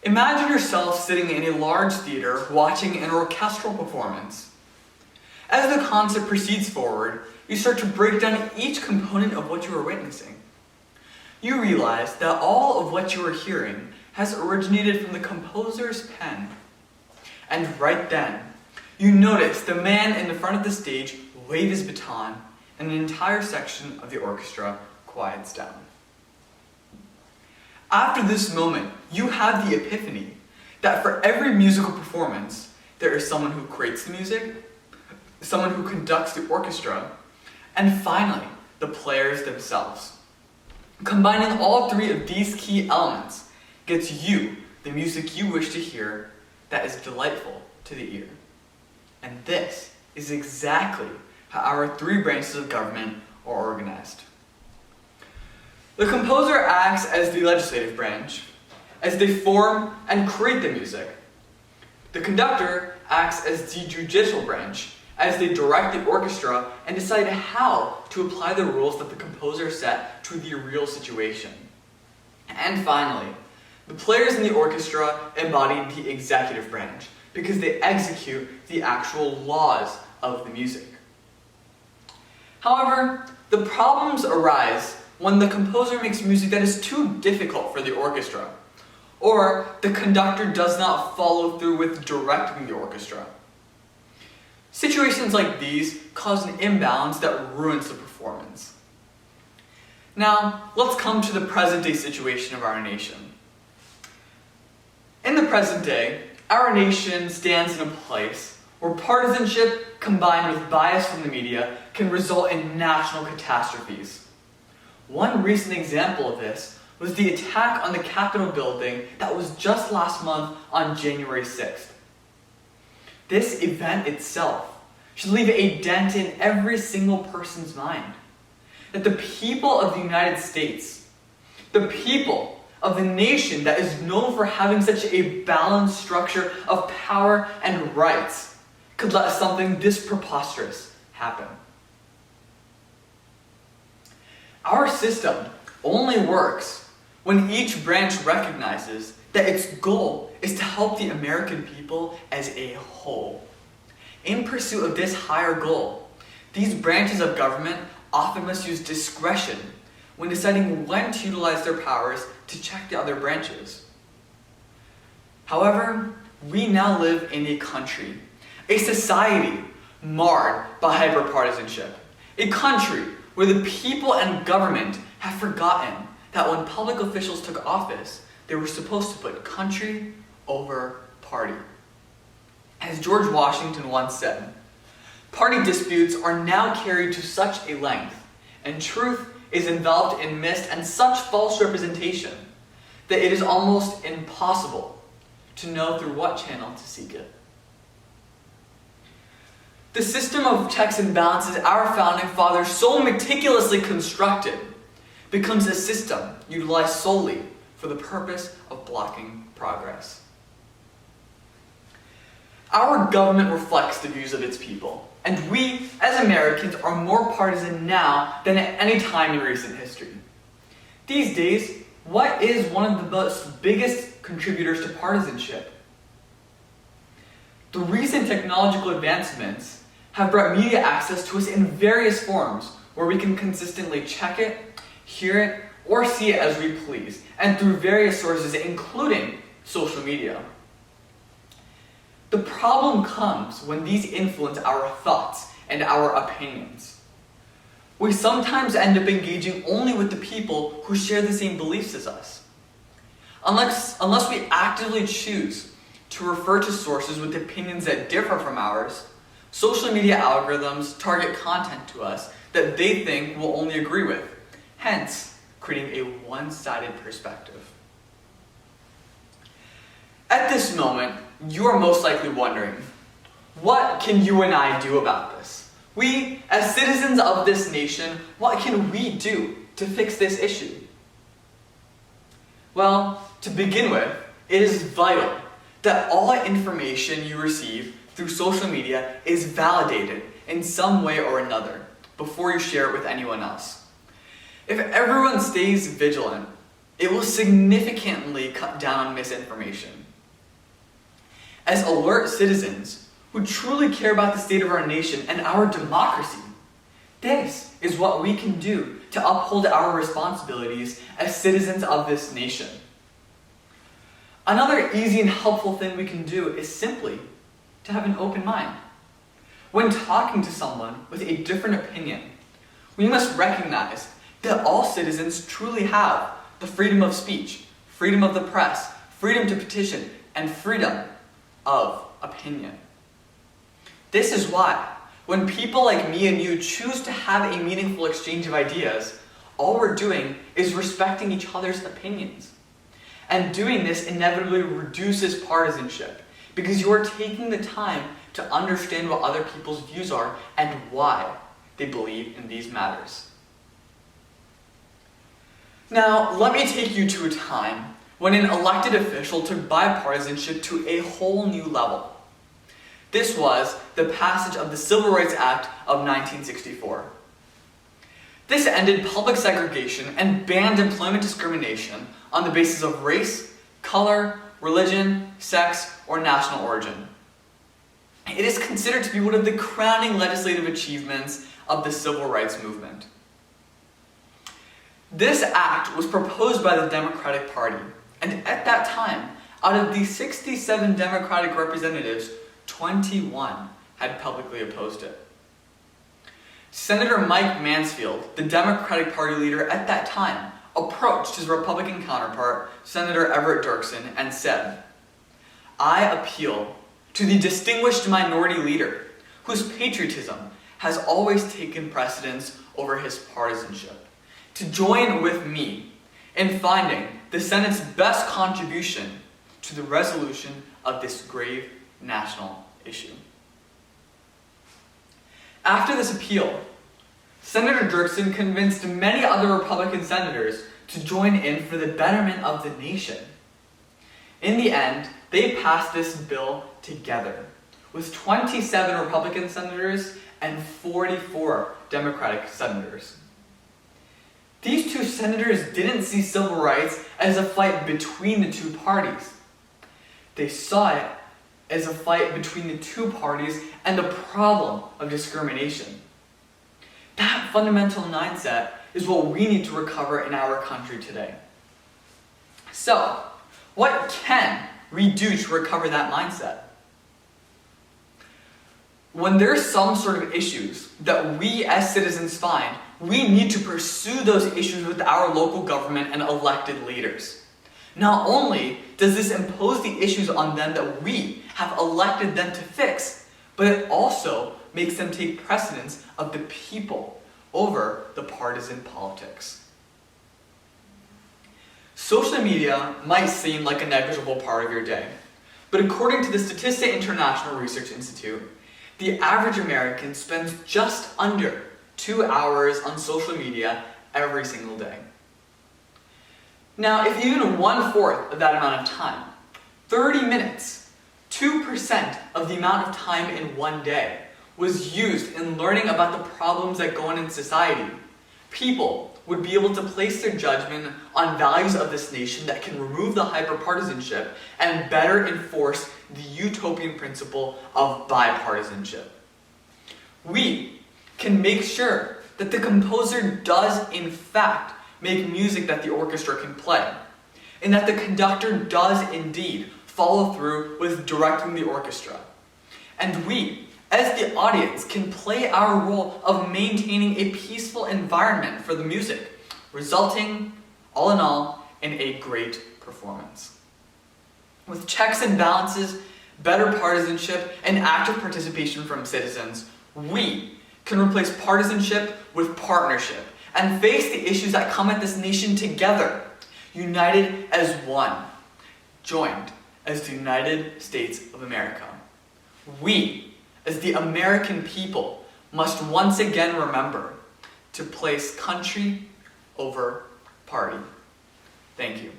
Imagine yourself sitting in a large theater watching an orchestral performance. As the concert proceeds forward, you start to break down each component of what you are witnessing. You realize that all of what you are hearing has originated from the composer's pen. And right then, you notice the man in the front of the stage wave his baton, and an entire section of the orchestra quiets down. After this moment, you have the epiphany that for every musical performance, there is someone who creates the music, someone who conducts the orchestra, and finally, the players themselves. Combining all three of these key elements gets you the music you wish to hear that is delightful to the ear. And this is exactly how our three branches of government are organized. The composer acts as the legislative branch, as they form and create the music. The conductor acts as the judicial branch, as they direct the orchestra and decide how to apply the rules that the composer set to the real situation. And finally, the players in the orchestra embody the executive branch because they execute the actual laws of the music. However, the problems arise when the composer makes music that is too difficult for the orchestra, or the conductor does not follow through with directing the orchestra. Situations like these cause an imbalance that ruins the performance. Now, let's come to the present-day situation of our nation. In the present day, our nation stands in a place where partisanship combined with bias from the media can result in national catastrophes. One recent example of this was the attack on the Capitol building that was just last month on January 6th. This event itself should leave a dent in every single person's mind. That the people of the United States, the people of the nation that is known for having such a balanced structure of power and rights, could let something this preposterous happen. Our system only works when each branch recognizes that its goal is to help the American people as a whole. In pursuit of this higher goal, these branches of government often must use discretion when deciding when to utilize their powers to check the other branches. However, we now live in a country, a society marred by hyperpartisanship, a country where the people and government have forgotten that when public officials took office, they were supposed to put country over party. As George Washington once said, party disputes are now carried to such a length, and truth is enveloped in mist and such false representation, that it is almost impossible to know through what channel to seek it. The system of checks and balances our founding fathers so meticulously constructed becomes a system utilized solely for the purpose of blocking progress. Our government reflects the views of its people, and we, as Americans, are more partisan now than at any time in recent history. These days, what is one of the biggest contributors to partisanship? The recent technological advancements have brought media access to us in various forms where we can consistently check it, hear it, or see it as we please, and through various sources, including social media. The problem comes when these influence our thoughts and our opinions. We sometimes end up engaging only with the people who share the same beliefs as us. Unless we actively choose to refer to sources with opinions that differ from ours, social media algorithms target content to us that they think we'll only agree with, hence creating a one-sided perspective. At this moment, you are most likely wondering, what can you and I do about this? We, as citizens of this nation, what can we do to fix this issue? Well, to begin with, it is vital that all information you receive through social media is validated in some way or another before you share it with anyone else. If everyone stays vigilant, It will significantly cut down on misinformation. As alert citizens who truly care about the state of our nation and our democracy, this is what we can do to uphold our responsibilities as citizens of this nation. Another easy and helpful thing we can do is simply to have an open mind. When talking to someone with a different opinion, we must recognize that all citizens truly have the freedom of speech, freedom of the press, freedom to petition, and freedom of opinion. This is why, when people like me and you choose to have a meaningful exchange of ideas, all we're doing is respecting each other's opinions. And doing this inevitably reduces partisanship, because you're taking the time to understand what other people's views are and why they believe in these matters. Now, let me take you to a time when an elected official took bipartisanship to a whole new level. This was the passage of the Civil Rights Act of 1964. This ended public segregation and banned employment discrimination on the basis of race, color, religion, sex, or national origin. It is considered to be one of the crowning legislative achievements of the civil rights movement. This act was proposed by the Democratic Party, and at that time, out of the 67 Democratic representatives, 21 had publicly opposed it. Senator Mike Mansfield, the Democratic Party leader at that time, approached his Republican counterpart, Senator Everett Dirksen, and said, "I appeal to the distinguished minority leader, whose patriotism has always taken precedence over his partisanship, to join with me in finding the Senate's best contribution to the resolution of this grave national issue." After this appeal, Senator Dirksen convinced many other Republican senators to join in for the betterment of the nation. In the end, they passed this bill together, with 27 Republican senators and 44 Democratic senators. These two senators didn't see civil rights as a fight between the two parties. They saw it as a fight between the two parties and the problem of discrimination. That fundamental mindset is what we need to recover in our country today. So, what can we do to recover that mindset? When there's some sort of issues that we as citizens find, we need to pursue those issues with our local government and elected leaders. Not only does this impose the issues on them that we have elected them to fix, but it also makes them take precedence of the people over the partisan politics. Social media might seem like a negligible part of your day, but according to the Statista International Research Institute, the average American spends just under 2 hours on social media every single day. Now, if even 1/4 of that amount of time, 30 minutes, 2% of the amount of time in one day, was used in learning about the problems that go on in society, people would be able to place their judgment on values of this nation that can remove the hyperpartisanship and better enforce the utopian principle of bipartisanship. We can make sure that the composer does, in fact, make music that the orchestra can play, and that the conductor does indeed follow through with directing the orchestra. And we, as the audience, can play our role of maintaining a peaceful environment for the music, resulting, all in all, in a great performance. With checks and balances, better partisanship, and active participation from citizens, we can replace partisanship with partnership and face the issues that come at this nation together, united as one, joined as the United States of America. We, as the American people, must once again remember to place country over party. Thank you.